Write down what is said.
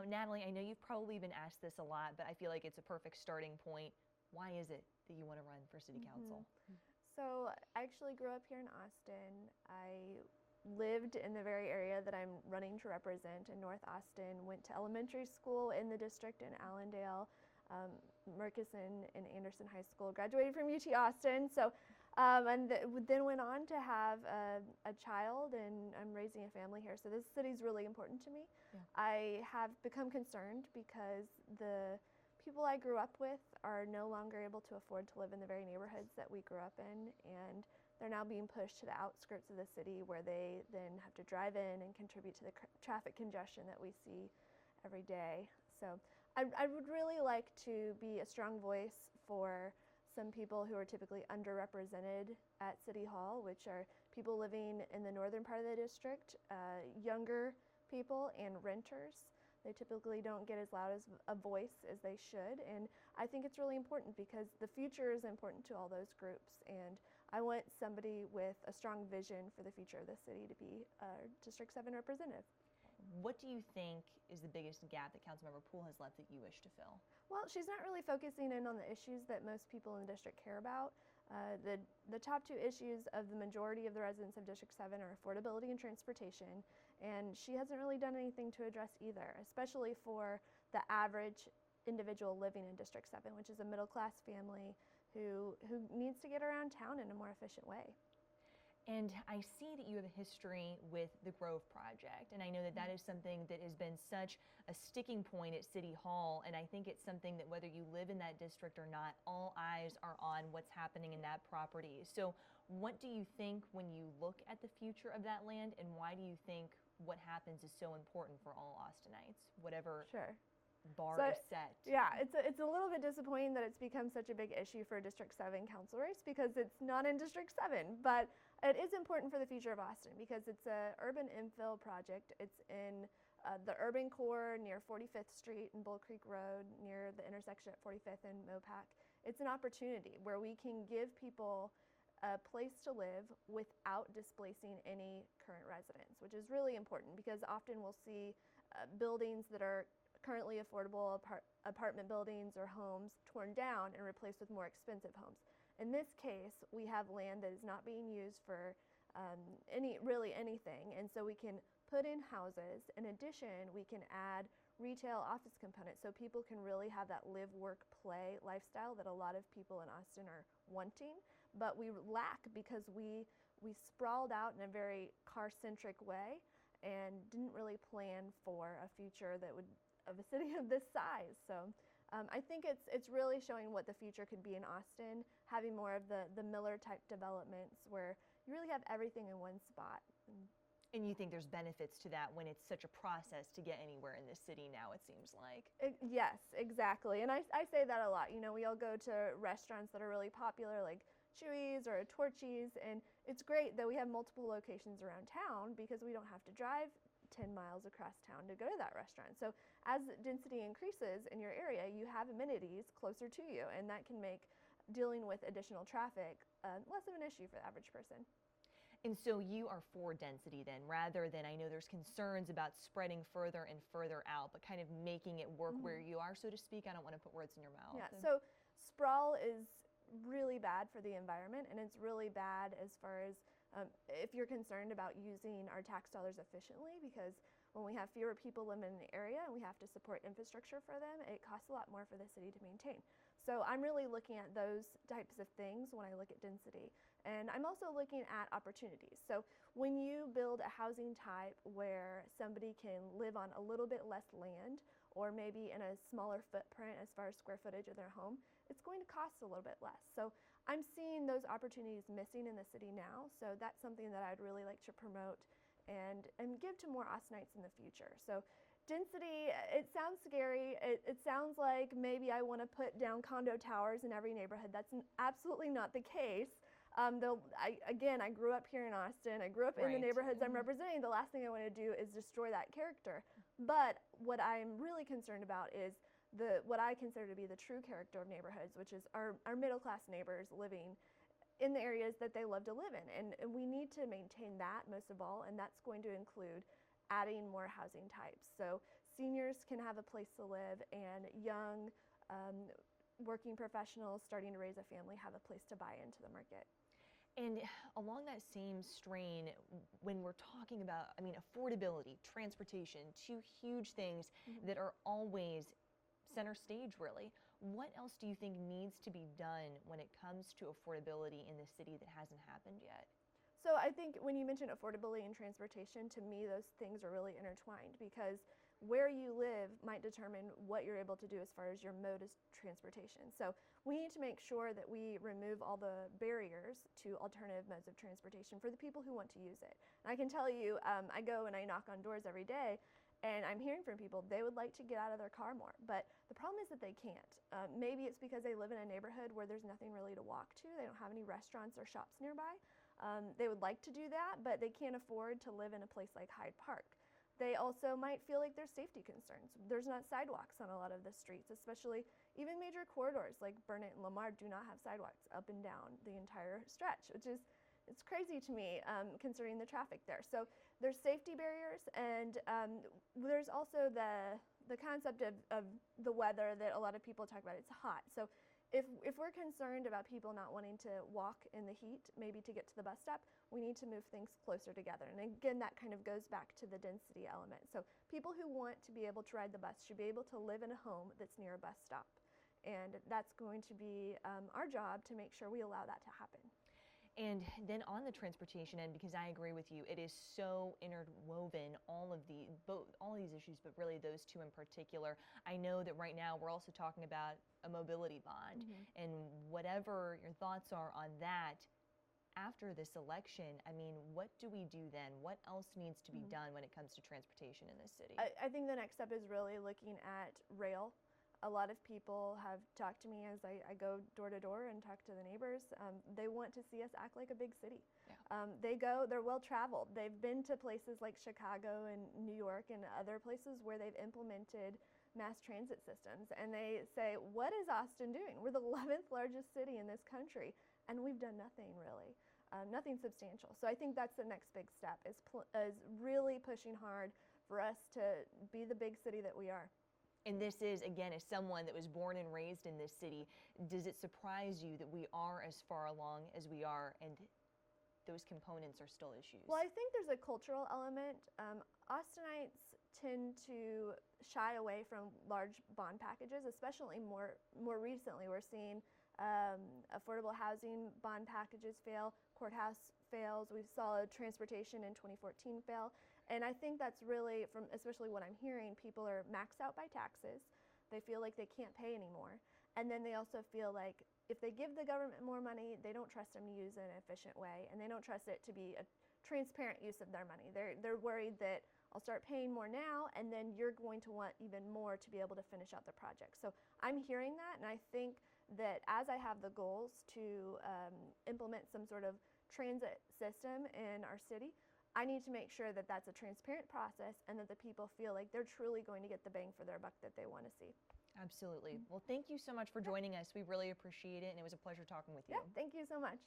Now, Natalie, I know you've probably been asked this a lot, but I feel like it's a perfect starting point. Why is it that you want to run for city council? So I actually grew up here in Austin. I lived in the very area that I'm running to represent in North Austin, went to elementary school in the district in Allendale, Murkison and Anderson High School, graduated from UT Austin. So, then went on to have a child, and I'm raising a family here. So this city is really important to me. Yeah. I have become concerned because the people I grew up with are no longer able to afford to live in the very neighborhoods that we grew up in, and they're now being pushed to the outskirts of the city where they then have to drive in and contribute to the traffic congestion that we see every day. So I would really like to be a strong voice for some people who are typically underrepresented at City Hall, which are people living in the northern part of the district, younger people, and renters. They typically don't get as loud as a voice as they should, and I think it's really important because the future is important to all those groups, and I want somebody with a strong vision for the future of the city to be a District 7 representative. What do you think is the biggest gap that Councilmember Poole has left that you wish to fill? Well, she's not really focusing in on the issues that most people in the district care about. The top two issues of the majority of the residents of District 7 are affordability and transportation, and she hasn't really done anything to address either, especially for the average individual living in District 7, which is a middle-class family who needs to get around town in a more efficient way. And I see that you have a history with the Grove Project, and I know that that is something that has been such a sticking point at City Hall, and I think it's something that whether you live in that district or not, all eyes are on what's happening in that property. So what do you think when you look at the future of that land, and why do you think what happens is so important for all Austinites, whatever bar is set? Yeah, it's a little bit disappointing that it's become such a big issue for a District 7 council race because it's not in District 7, but it is important for the future of Austin because it's a urban infill project. It's in the urban core near 45th Street and Bull Creek Road near the intersection at 45th and Mopac. It's an opportunity where we can give people a place to live without displacing any current residents, which is really important because often we'll see buildings that are currently affordable apartment buildings or homes torn down and replaced with more expensive homes. In this case, we have land that is not being used for really anything, and so we can put in houses. In addition, we can add retail office components so people can really have that live, work, play lifestyle that a lot of people in Austin are wanting, but we lack because we sprawled out in a very car-centric way and didn't really plan for a future that would of a city of this size. So I think it's really showing what the future could be in Austin, having more of the Miller type developments where you really have everything in one spot. And you think there's benefits to that when it's such a process to get anywhere in this city now, it seems like. Yes, exactly. And I say that a lot. You know, we all go to restaurants that are really popular like Chewy's or a Torchy's, and it's great that we have multiple locations around town because we don't have to drive 10 miles across town to go to that restaurant. So as density increases in your area, you have amenities closer to you, and that can make dealing with additional traffic less of an issue for the average person. And so you are for density then, rather than, I know there's concerns about spreading further and further out, but kind of making it work where you are, so to speak. I don't want to put words in your mouth. Yeah, so sprawl is really bad for the environment, and it's really bad as far as if you're concerned about using our tax dollars efficiently, because when we have fewer people living in the area and we have to support infrastructure for them, it costs a lot more for the city to maintain. So I'm really looking at those types of things when I look at density. And I'm also looking at opportunities. So when you build a housing type where somebody can live on a little bit less land, or maybe in a smaller footprint as far as square footage of their home, it's going to cost a little bit less. So I'm seeing those opportunities missing in the city now, so that's something that I'd really like to promote and give to more Austinites in the future. So density, it sounds scary. It sounds like maybe I want to put down condo towers in every neighborhood. That's absolutely not the case. I grew up here in Austin. I grew up in the neighborhoods I'm representing. The last thing I want to do is destroy that character. But what I'm really concerned about is what I consider to be the true character of neighborhoods, which is our middle-class neighbors living in the areas that they love to live in. And we need to maintain that most of all, and that's going to include adding more housing types. So seniors can have a place to live, and young working professionals starting to raise a family have a place to buy into the market. And along that same strain, when we're talking about, affordability, transportation, two huge things that are always center stage, really. What else do you think needs to be done when it comes to affordability in the city that hasn't happened yet? So I think when you mention affordability and transportation, to me, those things are really intertwined, because where you live might determine what you're able to do as far as your mode of transportation. So we need to make sure that we remove all the barriers to alternative modes of transportation for the people who want to use it. And I can tell you, I go and I knock on doors every day, and I'm hearing from people, they would like to get out of their car more, but the problem is that they can't. Maybe it's because they live in a neighborhood where there's nothing really to walk to. They don't have any restaurants or shops nearby. They would like to do that, but they can't afford to live in a place like Hyde Park. They also might feel like there's safety concerns. There's not sidewalks on a lot of the streets, especially even major corridors like Burnett and Lamar do not have sidewalks up and down the entire stretch, which is, it's crazy to me considering the traffic there. So there's safety barriers, and there's also the concept of the weather that a lot of people talk about. It's hot. So if we're concerned about people not wanting to walk in the heat, maybe to get to the bus stop, we need to move things closer together. And again, that kind of goes back to the density element. So people who want to be able to ride the bus should be able to live in a home that's near a bus stop. And that's going to be our job to make sure we allow that to happen. And then on the transportation end, because I agree with you, it is so interwoven, all of these issues, but really those two in particular. I know that right now we're also talking about a mobility bond, and whatever your thoughts are on that, after this election, what do we do then? What else needs to be done when it comes to transportation in this city? I think the next step is really looking at rail. A lot of people have talked to me as I go door to door and talk to the neighbors. They want to see us act like a big city. Yeah. They're well traveled. They've been to places like Chicago and New York and other places where they've implemented mass transit systems. And they say, what is Austin doing? We're the 11th largest city in this country, and we've done nothing really. Nothing substantial. So I think that's the next big step, is really pushing hard for us to be the big city that we are. And this is, again, as someone that was born and raised in this city, does it surprise you that we are as far along as we are and those components are still issues? Well, I think there's a cultural element. Austinites tend to shy away from large bond packages, especially more recently. We're seeing affordable housing bond packages fail, courthouse fails. We saw transportation in 2014 fail. And I think that's really, from especially what I'm hearing, people are maxed out by taxes. They feel like they can't pay anymore. And then they also feel like if they give the government more money, they don't trust them to use it in an efficient way, and they don't trust it to be a transparent use of their money. They're worried that I'll start paying more now, and then you're going to want even more to be able to finish out the project. So I'm hearing that, and I think that as I have the goals to implement some sort of transit system in our city, I need to make sure that that's a transparent process and that the people feel like they're truly going to get the bang for their buck that they want to see. Absolutely. Well, thank you so much for joining us. We really appreciate it, and it was a pleasure talking with you. Yeah, thank you so much.